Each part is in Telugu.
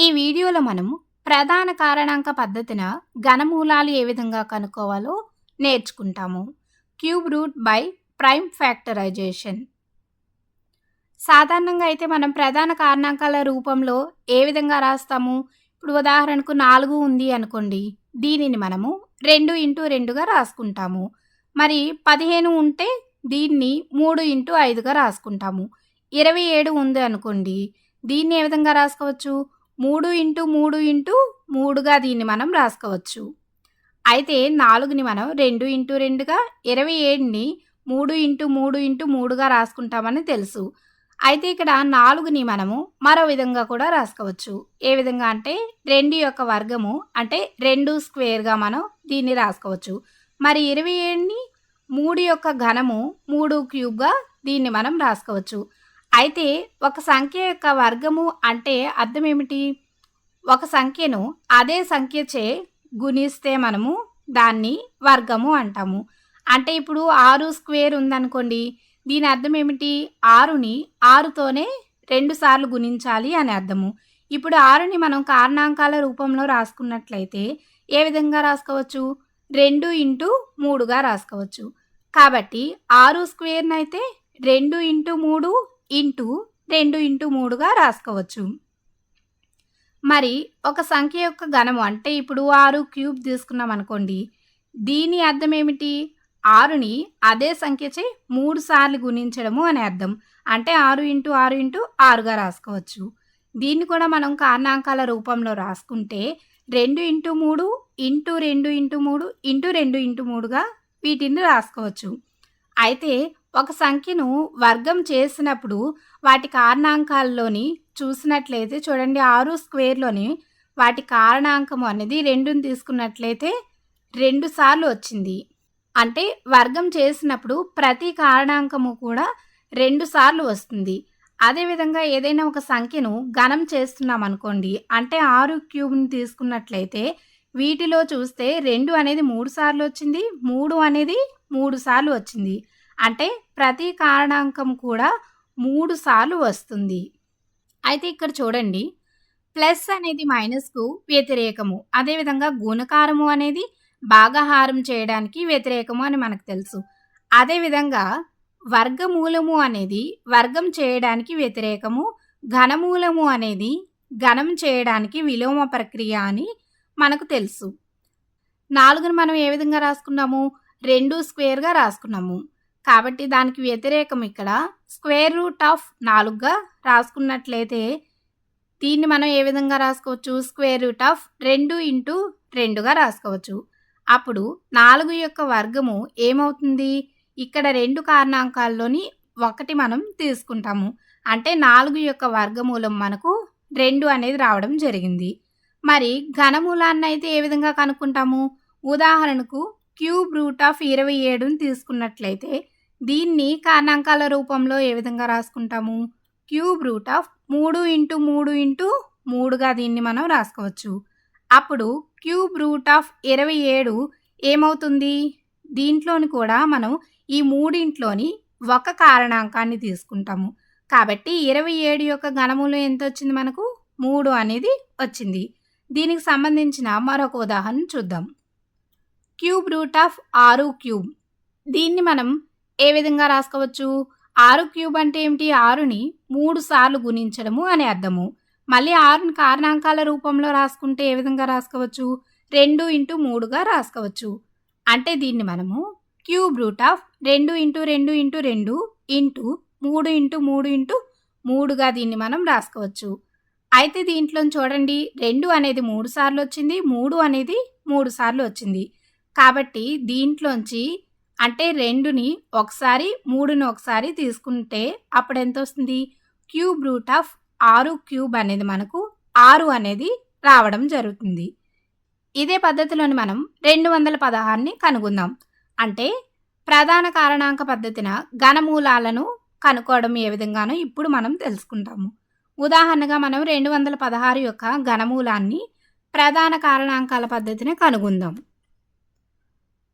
ఈ వీడియోలో మనము ప్రధాన కారణాంక పద్ధతిన ఘనమూలాలు ఏ విధంగా కనుక్కోవాలో నేర్చుకుంటాము. Cube root by prime factorisation. సాధారణంగా అయితే మనం ప్రధాన కారణాంకాల రూపంలో ఏ విధంగా రాస్తాము? ఇప్పుడు ఉదాహరణకు 4 ఉంది అనుకోండి, దీనిని మనము 2 ఇంటూ 2గా రాసుకుంటాము. మరి 15 ఉంటే దీన్ని 3 ఇంటూ 5గా రాసుకుంటాము. 27 ఉంది అనుకోండి, దీన్ని ఏ విధంగా రాసుకోవచ్చు? 3 ఇంటూ 3 ఇంటూ 3గా దీన్ని మనం రాసుకోవచ్చు. అయితే 4ని మనం 2 ఇంటూ 2గా, 27ని 3 ఇంటూ 3 ఇంటూ 3గా రాసుకుంటామని తెలుసు. అయితే ఇక్కడ 4ని మనము మరో విధంగా కూడా రాసుకోవచ్చు. ఏ విధంగా అంటే 2 యొక్క వర్గము అంటే 2 స్క్వేర్గా మనం దీన్ని రాసుకోవచ్చు. మరి 27ని 3 యొక్క ఘనము 3 క్యూబ్గా దీన్ని మనం రాసుకోవచ్చు. అయితే ఒక సంఖ్య యొక్క వర్గము అంటే అర్థం ఏమిటి? ఒక సంఖ్యను అదే సంఖ్యచే గుణిస్తే మనము దాన్ని వర్గము అంటాము. అంటే ఇప్పుడు 6 స్క్వేర్ ఉందనుకోండి, దీని అర్థం ఏమిటి? 6ని 6తోనే 2 సార్లు గుణించాలి అని అర్థము. ఇప్పుడు 6ని మనం కారణాంకాల రూపంలో రాసుకున్నట్లయితే ఏ విధంగా రాసుకోవచ్చు? 2 ఇంటూ 3గా రాసుకోవచ్చు. కాబట్టి 6 స్క్వేర్నైతే 2 ఇంటూ 3 ఇంటూ 2 ఇంటూ 3గా రాసుకోవచ్చు. మరి ఒక సంఖ్య యొక్క ఘనము అంటే ఇప్పుడు 6 క్యూబ్ తీసుకున్నాం అనుకోండి, దీని అర్థం ఏమిటి? 6ని అదే సంఖ్యచే 3 సార్లు గుణించడము అని అర్థం. అంటే 6 ఇంటూ 6 ఇంటూ 6గా రాసుకోవచ్చు. దీన్ని కూడా మనం కారణాంకాల రూపంలో రాసుకుంటే 2 into 3 into 2 into 3 into 2 into 3గా వీటిని రాసుకోవచ్చు. అయితే ఒక సంఖ్యను వర్గం చేసినప్పుడు వాటి కారణాంకాల్లోని చూసినట్లయితే చూడండి, 6 స్క్వేర్లోని వాటి కారణాంకము అనేది 2ని తీసుకున్నట్లయితే 2 సార్లు వచ్చింది. అంటే వర్గం చేసినప్పుడు ప్రతి కారణాంకము కూడా 2 సార్లు వస్తుంది. అదేవిధంగా ఏదైనా ఒక సంఖ్యను ఘనం చేస్తున్నాం అనుకోండి, అంటే 6 క్యూబ్ని తీసుకున్నట్లయితే వీటిలో చూస్తే 2 అనేది 3 సార్లు వచ్చింది, 3 అనేది 3 సార్లు వచ్చింది. అంటే ప్రతి కారణాంకం కూడా 3 సార్లు వస్తుంది. అయితే ఇక్కడ చూడండి, ప్లస్ అనేది మైనస్కు వ్యతిరేకము, అదేవిధంగా గుణకారము అనేది భాగాహారం చేయడానికి వ్యతిరేకము అని మనకు తెలుసు. అదేవిధంగా వర్గమూలము అనేది వర్గం చేయడానికి వ్యతిరేకము, ఘనమూలము అనేది ఘనం చేయడానికి విలోమ ప్రక్రియ అని మనకు తెలుసు. 4ని మనం ఏ విధంగా రాసుకున్నాము? 2 స్క్వేర్గా రాసుకున్నాము. కాబట్టి దానికి వ్యతిరేకం ఇక్కడ స్క్వేర్ రూట్ ఆఫ్ 4గా రాసుకున్నట్లయితే దీన్ని మనం ఏ విధంగా రాసుకోవచ్చు? స్క్వేర్ రూట్ ఆఫ్ 2 ఇంటూ 2గా రాసుకోవచ్చు. అప్పుడు 4 యొక్క వర్గము ఏమవుతుంది? ఇక్కడ 2 కారణాంకాల్లోని 1 మనం తీసుకుంటాము. అంటే 4 యొక్క వర్గమూలం మనకు 2 అనేది రావడం జరిగింది. మరి ఘనమూలాన్ని అయితే ఏ విధంగా కనుక్కుంటాము? ఉదాహరణకు క్యూబ్ రూట్ ఆఫ్ 27ని తీసుకున్నట్లయితే దీన్ని కారణాంకాల రూపంలో ఏ విధంగా రాసుకుంటాము? Cube root of 3 into 3 into 3గా దీన్ని మనం రాసుకోవచ్చు. అప్పుడు క్యూబ్ రూట్ ఆఫ్ 27 ఏమవుతుంది? దీంట్లోని కూడా మనం ఈ మూడింట్లోని ఒక కారణాంకాన్ని తీసుకుంటాము. కాబట్టి 27 యొక్క ఘనమూలం ఎంత వచ్చింది మనకు? 3 అనేది వచ్చింది. దీనికి సంబంధించిన మరొక ఉదాహరణ చూద్దాం. క్యూబ్ రూట్ ఆఫ్ 6 క్యూబ్, దీన్ని మనం ఏ విధంగా రాసుకోవచ్చు? 6 క్యూబ్ అంటే ఏమిటి? 6ని 3 సార్లు గుణించడము అని అర్థము. మళ్ళీ 6ని కారణాంకాల రూపంలో రాసుకుంటే ఏ విధంగా రాసుకోవచ్చు? 2 ఇంటూ 3గా రాసుకోవచ్చు. అంటే దీన్ని మనము cube root of 2 into 2 into 2 into 3 into 3 into 3గా దీన్ని మనం రాసుకోవచ్చు. అయితే దీంట్లో చూడండి, 2 అనేది 3 సార్లు వచ్చింది, 3 అనేది 3 సార్లు వచ్చింది. కాబట్టి దీంట్లోంచి అంటే 2ని ఒకసారి 3ని ఒకసారి తీసుకుంటే అప్పుడు ఎంత వస్తుంది? క్యూబ్ రూట్ ఆఫ్ 6 క్యూబ్ అనేది మనకు 6 అనేది రావడం జరుగుతుంది. ఇదే పద్ధతిలోని మనం 216ని కనుగొందాం. అంటే ప్రధాన కారణాంక పద్ధతిన ఘనమూలాలను కనుక్కోవడం ఏ విధంగానో ఇప్పుడు మనం తెలుసుకుంటాము. ఉదాహరణగా మనం 216 యొక్క ఘనమూలాన్ని ప్రధాన కారణాంకాల పద్ధతిని కనుగొందాం.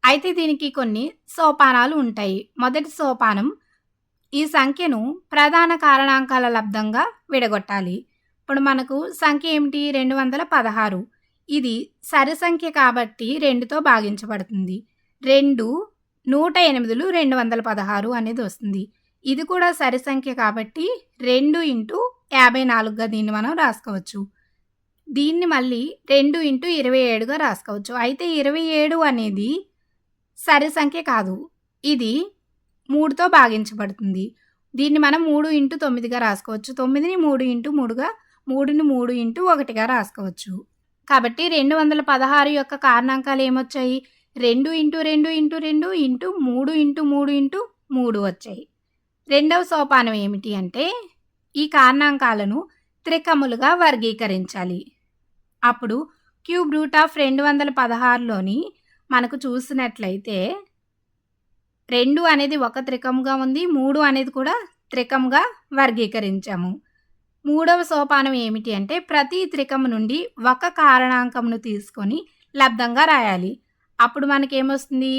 అయితే దీనికి కొన్ని సోపానాలు ఉంటాయి. మొదటి సోపానం, ఈ సంఖ్యను ప్రధాన కారణాంకాల లబ్దంగా విడగొట్టాలి. ఇప్పుడు మనకు సంఖ్య ఏమిటి? 216. ఇది సరి సంఖ్య కాబట్టి 2తో భాగించబడుతుంది. 2 108లు 216 అనేది వస్తుంది. ఇది కూడా సరి సంఖ్య కాబట్టి 2 ఇంటూ 54గా దీన్ని మనం రాసుకోవచ్చు. దీన్ని మళ్ళీ 2 ఇంటూ 27గా రాసుకోవచ్చు. అయితే 27 అనేది సరి సంఖ్య కాదు. ఇది 3తో భాగించబడుతుంది. దీన్ని మనం 3 ఇంటూ 9గా రాసుకోవచ్చు. 9ని 3 ఇంటూ 3గా, 3ని 3 ఇంటూ 1గా రాసుకోవచ్చు. కాబట్టి 216 యొక్క కారణాంకాలు ఏమొచ్చాయి? 2 into 2 into 2 into 3 into 3 into 3 వచ్చాయి. రెండవ సోపానం ఏమిటి అంటే ఈ కారణాంకాలను త్రికములుగా వర్గీకరించాలి. అప్పుడు క్యూబ్ రూట్ ఆఫ్ 216లోని మనకు చూసినట్లయితే 2 అనేది ఒక త్రికముగా ఉంది, 3 అనేది కూడా త్రికముగా వర్గీకరించాము. మూడవ సోపానం ఏమిటి అంటే ప్రతి త్రికము నుండి ఒక కారణాంకమును తీసుకొని లబ్ధంగా రాయాలి. అప్పుడు మనకేమొస్తుంది?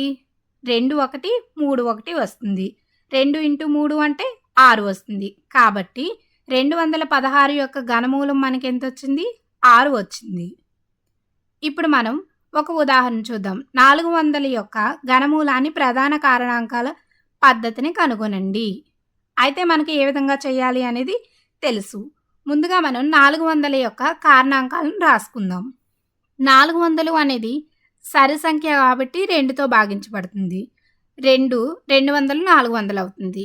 2 1 3 1 వస్తుంది. 2 ఇంటూ 3 అంటే 6 వస్తుంది. కాబట్టి 216 యొక్క ఘనమూలం మనకి ఎంత వచ్చింది? 6 వచ్చింది. ఇప్పుడు మనం ఒక ఉదాహరణ చూద్దాం. 400 యొక్క ఘనమూలాన్ని ప్రధాన కారణాంకాల పద్ధతిని కనుగొనండి. అయితే మనకి ఏ విధంగా చేయాలి అనేది తెలుసు. ముందుగా మనం 400 యొక్క కారణాంకాలను రాసుకుందాం. 400 అనేది సరి సంఖ్య కాబట్టి 2తో భాగించబడుతుంది. 2 200 400 అవుతుంది.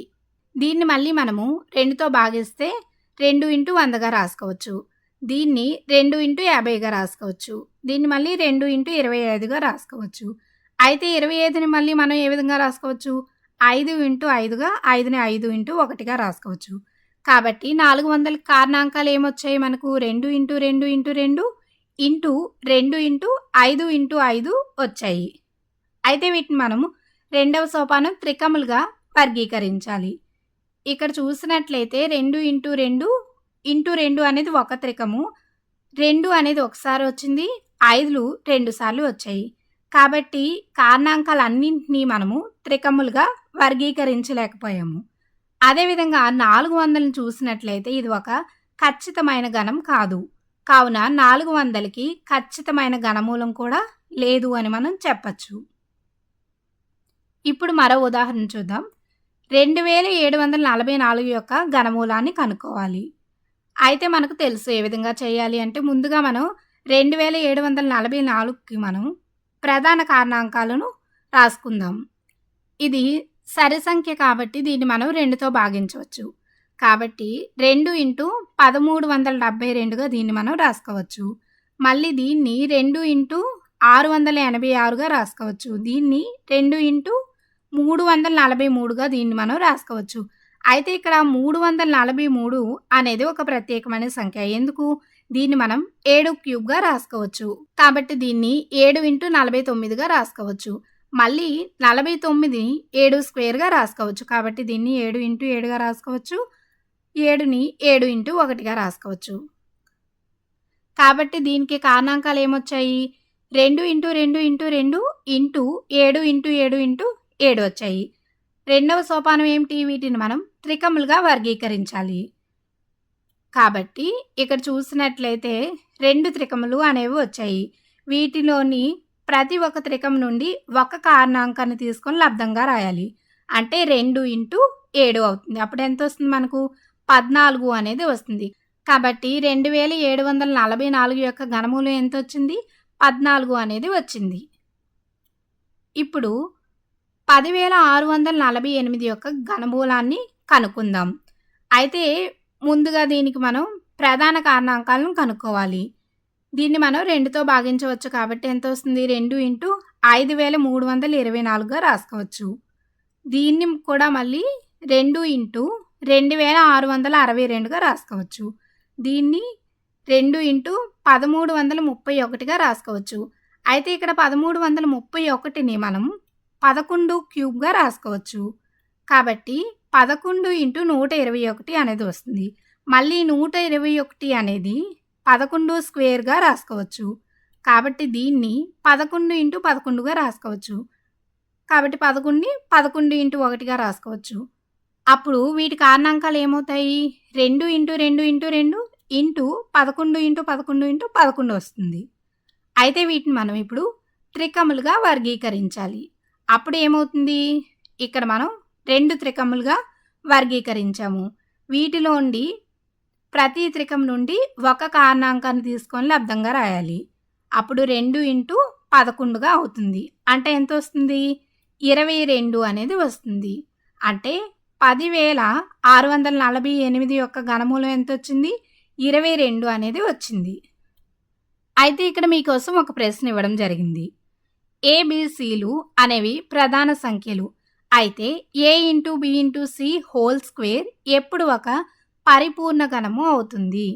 దీన్ని మళ్ళీ మనము 2తో భాగిస్తే 2 ఇంటూ 100గా రాసుకోవచ్చు. దీన్ని 2 ఇంటూ 50గా రాసుకోవచ్చు. దీన్ని మళ్ళీ 2 ఇంటూ 25గా రాసుకోవచ్చు. అయితే 25ని మళ్ళీ మనం ఏ విధంగా రాసుకోవచ్చు? 5 ఇంటూ 5గా, 5ని 5 ఇంటూ 1గా రాసుకోవచ్చు. కాబట్టి 400 కారణాంకాలు ఏమొచ్చాయి మనకు? 2 into 2 into 2 into 2 into 5 into 5 వచ్చాయి. అయితే వీటిని మనము రెండవ సోపానం త్రికములుగా వర్గీకరించాలి. ఇక్కడ చూసినట్లయితే 2 ఇంటూ 2 ఇంటూ 2 అనేది ఒక త్రికము, 2 అనేది ఒకసారి వచ్చింది, 5లు 2 సార్లు వచ్చాయి. కాబట్టి కారణాంకాలన్నింటినీ మనము త్రికములుగా వర్గీకరించలేకపోయాము. అదేవిధంగా 400ని చూసినట్లయితే ఇది ఒక ఖచ్చితమైన ఘనం కాదు. కావున 400కి ఖచ్చితమైన ఘనమూలం కూడా లేదు అని మనం చెప్పచ్చు. ఇప్పుడు మరో ఉదాహరణ చూద్దాం. 2744 యొక్క ఘనమూలాన్ని కనుక్కోవాలి. అయితే మనకు తెలుసు ఏ విధంగా చేయాలి అంటే ముందుగా మనం 2744కి మనం ప్రధాన కారణాంకాలను రాసుకుందాం. ఇది సరి సంఖ్య కాబట్టి దీన్ని మనం 2తో భాగించవచ్చు. కాబట్టి 2 ఇంటూ 1372గా దీన్ని మనం రాసుకోవచ్చు. మళ్ళీ దీన్ని 2 ఇంటూ 686గా రాసుకోవచ్చు. దీన్ని 2 ఇంటూ 343గా దీన్ని మనం రాసుకోవచ్చు. అయితే ఇక్కడ 343 అనేది ఒక ప్రత్యేకమైన సంఖ్య. ఎందుకు? దీన్ని మనం 7 క్యూబ్గా రాసుకోవచ్చు. కాబట్టి దీన్ని 7 ఇంటూ 49గా రాసుకోవచ్చు. మళ్ళీ 49ని 7 స్క్వేర్గా రాసుకోవచ్చు. కాబట్టి దీన్ని 7 ఇంటూ 7గా రాసుకోవచ్చు. 7ని 7 ఇంటూ 1గా రాసుకోవచ్చు. కాబట్టి దీనికి కారణాంకాలు ఏమొచ్చాయి? 2 into 2 into 2 into 7 into 7 into 7 వచ్చాయి. రెండవ సోపానం ఏమిటి? వీటిని మనం త్రికములుగా వర్గీకరించాలి. కాబట్టి ఇక్కడ చూసినట్లయితే 2 త్రికములు అనేవి వచ్చాయి. వీటిలోని ప్రతి ఒక్క త్రికం నుండి ఒక కారణాంకాన్ని తీసుకొని లబ్ధంగా రాయాలి. అంటే 2 ఇంటూ 7 అవుతుంది. అప్పుడు ఎంత వస్తుంది మనకు? 14 అనేది వస్తుంది. కాబట్టి 2744 యొక్క ఘనమూలం ఎంత వచ్చింది? 14 అనేది వచ్చింది. ఇప్పుడు 10648 యొక్క ఘనమూలాన్ని కనుక్కుందాం. అయితే ముందుగా దీనికి మనం ప్రధాన కారణాంకాలను కనుక్కోవాలి. దీన్ని మనం 2తో భాగించవచ్చు కాబట్టి ఎంత వస్తుంది? 2 ఇంటూ 5324గా రాసుకోవచ్చు. దీన్ని కూడా మళ్ళీ 2 ఇంటూ 2662గా రాసుకోవచ్చు. దీన్ని 2 ఇంటూ 1331గా రాసుకోవచ్చు. అయితే ఇక్కడ 1331ని మనం 11 క్యూబ్గా రాసుకోవచ్చు. కాబట్టి 11 ఇంటూ 121 అనేది వస్తుంది. మళ్ళీ 121 అనేది 11 స్క్వేర్గా రాసుకోవచ్చు. కాబట్టి దీన్ని 11 ఇంటూ 11గా రాసుకోవచ్చు. కాబట్టి 11ని 11 ఇంటూ 1గా రాసుకోవచ్చు. అప్పుడు వీటి కారణాంకాలు ఏమవుతాయి? 2 into 2 into 2 into 11 into 11 into 11 వస్తుంది. అయితే వీటిని మనం ఇప్పుడు త్రికములుగా వర్గీకరించాలి. అప్పుడు ఏమవుతుంది? ఇక్కడ మనం 2 త్రికములుగా వర్గీకరించాము. వీటిలోండి ప్రతి త్రికం నుండి ఒక కారణాంకాన్ని తీసుకొని లబ్దంగా రాయాలి. అప్పుడు 2 ఇంటూ 11గా అవుతుంది. అంటే ఎంత వస్తుంది? 22 అనేది వస్తుంది. అంటే 10,648 యొక్క ఘనమూలం ఎంత వచ్చింది? 22 అనేది వచ్చింది. అయితే ఇక్కడ మీకోసం ఒక ప్రశ్న ఇవ్వడం జరిగింది. ఏబిసిలు అనేవి ప్రధాన సంఖ్యలు. అయితే a into b into c whole square ఎప్పుడు ఒక పరిపూర్ణ గణము అవుతుంది?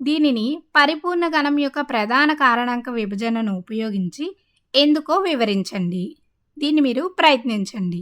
దీనిని పరిపూర్ణ గణం యొక్క ప్రధాన కారణాంక విభజనను ఉపయోగించి ఎందుకో వివరించండి. దీన్ని మీరు ప్రయత్నించండి.